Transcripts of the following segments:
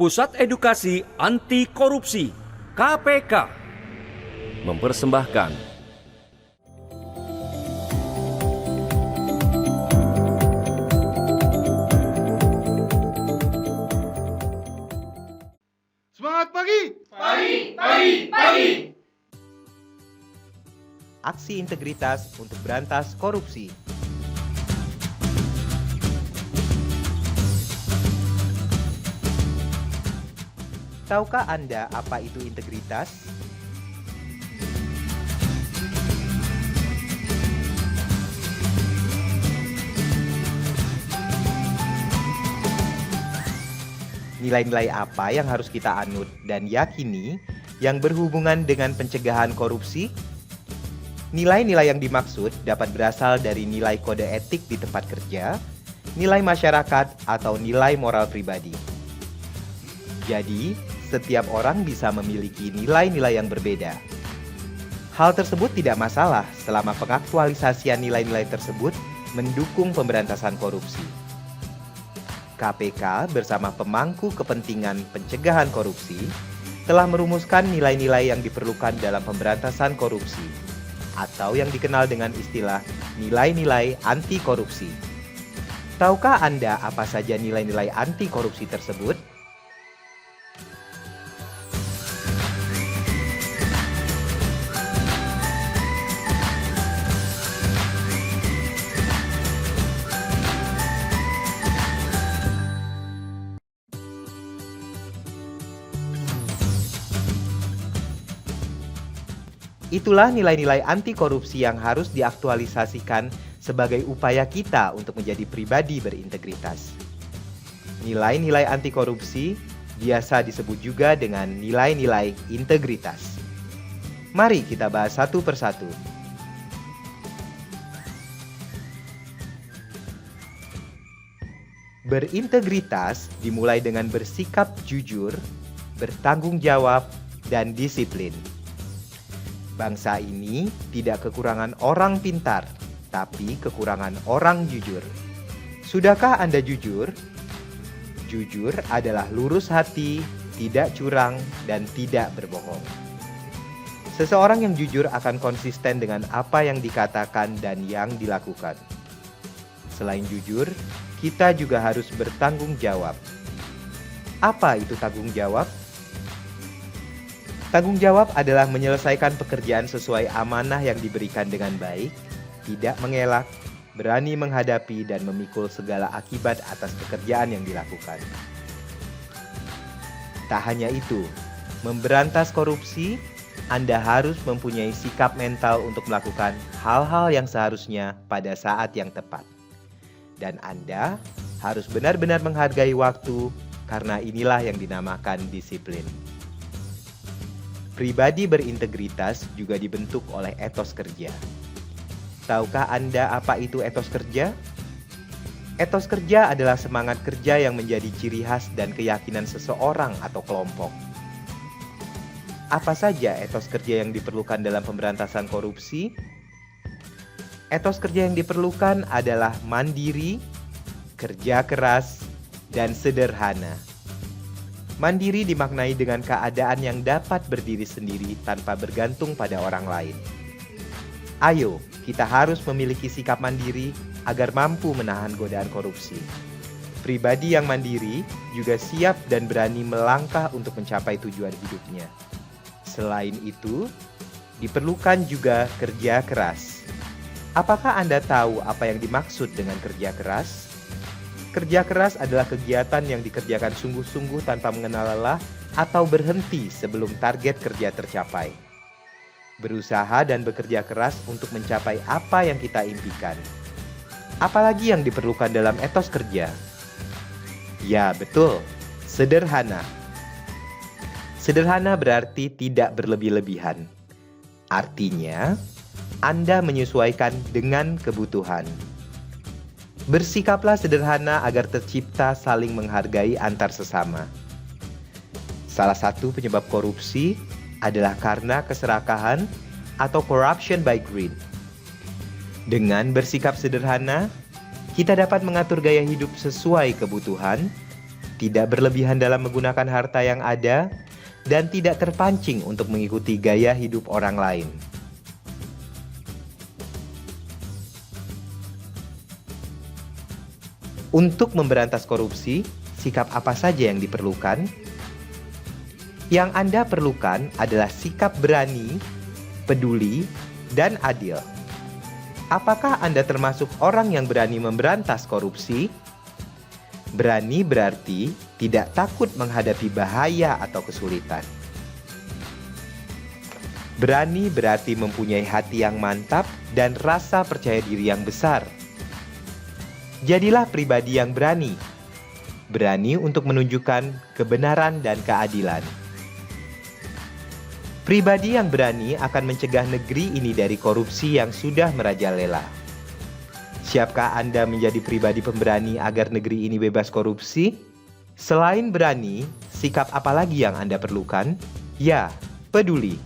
Pusat Edukasi Anti Korupsi (KPK) mempersembahkan Semangat pagi! Aksi integritas untuk berantas korupsi. Tahukah Anda apa itu integritas? Nilai-nilai apa yang harus kita anut dan yakini yang berhubungan dengan pencegahan korupsi? Nilai-nilai yang dimaksud dapat berasal dari nilai kode etik di tempat kerja, nilai masyarakat, atau nilai moral pribadi. Jadi, setiap orang bisa memiliki nilai-nilai yang berbeda. Hal tersebut tidak masalah selama pengaktualisasian nilai-nilai tersebut mendukung pemberantasan korupsi. KPK bersama pemangku kepentingan pencegahan korupsi telah merumuskan nilai-nilai yang diperlukan dalam pemberantasan korupsi, atau yang dikenal dengan istilah nilai-nilai anti korupsi. Tahukah Anda apa saja nilai-nilai anti korupsi tersebut? Itulah nilai-nilai anti korupsi yang harus diaktualisasikan sebagai upaya kita untuk menjadi pribadi berintegritas. Nilai-nilai anti korupsi biasa disebut juga dengan nilai-nilai integritas. Mari kita bahas satu persatu. Berintegritas dimulai dengan bersikap jujur, bertanggung jawab, dan disiplin. Bangsa ini tidak kekurangan orang pintar, tapi kekurangan orang jujur. Sudahkah Anda jujur? Jujur adalah lurus hati, tidak curang, dan tidak berbohong. Seseorang yang jujur akan konsisten dengan apa yang dikatakan dan yang dilakukan. Selain jujur, kita juga harus bertanggung jawab. Apa itu tanggung jawab? Tanggung jawab adalah menyelesaikan pekerjaan sesuai amanah yang diberikan dengan baik, tidak mengelak, berani menghadapi dan memikul segala akibat atas pekerjaan yang dilakukan. Tak hanya itu, memberantas korupsi, Anda harus mempunyai sikap mental untuk melakukan hal-hal yang seharusnya pada saat yang tepat. Dan Anda harus benar-benar menghargai waktu, karena inilah yang dinamakan disiplin. Pribadi berintegritas juga dibentuk oleh etos kerja. Tahukah Anda apa itu etos kerja? Etos kerja adalah semangat kerja yang menjadi ciri khas dan keyakinan seseorang atau kelompok. Apa saja etos kerja yang diperlukan dalam pemberantasan korupsi? Etos kerja yang diperlukan adalah mandiri, kerja keras, dan sederhana. Mandiri dimaknai dengan keadaan yang dapat berdiri sendiri tanpa bergantung pada orang lain. Ayo, kita harus memiliki sikap mandiri agar mampu menahan godaan korupsi. Pribadi yang mandiri juga siap dan berani melangkah untuk mencapai tujuan hidupnya. Selain itu, diperlukan juga kerja keras. Apakah Anda tahu apa yang dimaksud dengan kerja keras? Kerja keras adalah kegiatan yang dikerjakan sungguh-sungguh tanpa mengenal lelah atau berhenti sebelum target kerja tercapai. Berusaha dan bekerja keras untuk mencapai apa yang kita impikan. Apalagi yang diperlukan dalam etos kerja? Ya, betul, sederhana. Sederhana berarti tidak berlebih-lebihan. Artinya, Anda menyesuaikan dengan kebutuhan. Bersikaplah sederhana agar tercipta saling menghargai antar sesama. Salah satu penyebab korupsi adalah karena keserakahan atau corruption by greed. Dengan bersikap sederhana, kita dapat mengatur gaya hidup sesuai kebutuhan, tidak berlebihan dalam menggunakan harta yang ada, dan tidak terpancing untuk mengikuti gaya hidup orang lain. Untuk memberantas korupsi, sikap apa saja yang diperlukan? Yang Anda perlukan adalah sikap berani, peduli, dan adil. Apakah Anda termasuk orang yang berani memberantas korupsi? Berani berarti tidak takut menghadapi bahaya atau kesulitan. Berani berarti mempunyai hati yang mantap dan rasa percaya diri yang besar. Jadilah pribadi yang berani. Berani untuk menunjukkan kebenaran dan keadilan. Pribadi yang berani akan mencegah negeri ini dari korupsi yang sudah merajalela. Siapkah Anda menjadi pribadi pemberani agar negeri ini bebas korupsi? Selain berani, sikap apa lagi yang Anda perlukan? Ya, peduli.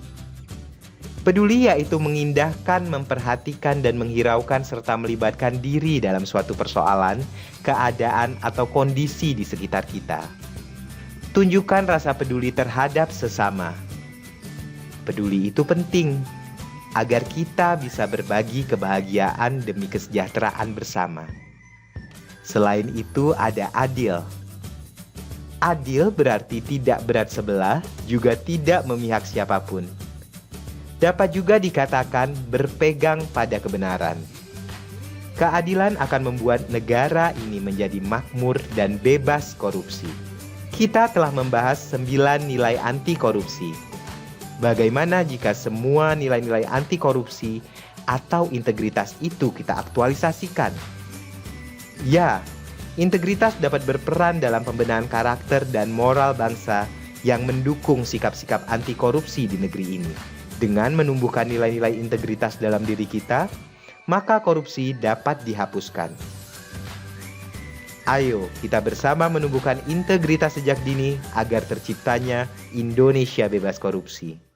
Peduli yaitu mengindahkan, memperhatikan, dan menghiraukan serta melibatkan diri dalam suatu persoalan, keadaan, atau kondisi di sekitar kita. Tunjukkan rasa peduli terhadap sesama. Peduli itu penting agar kita bisa berbagi kebahagiaan demi kesejahteraan bersama. Selain itu ada adil. Adil berarti tidak berat sebelah, juga tidak memihak siapapun. Dapat juga dikatakan berpegang pada kebenaran. Keadilan akan membuat negara ini menjadi makmur dan bebas korupsi. Kita telah membahas 9 nilai anti korupsi. Bagaimana jika semua nilai-nilai anti korupsi atau integritas itu kita aktualisasikan? Ya, integritas dapat berperan dalam pembenahan karakter dan moral bangsa yang mendukung sikap-sikap anti korupsi di negeri ini. Dengan menumbuhkan nilai-nilai integritas dalam diri kita, maka korupsi dapat dihapuskan. Ayo, kita bersama menumbuhkan integritas sejak dini agar terciptanya Indonesia bebas korupsi.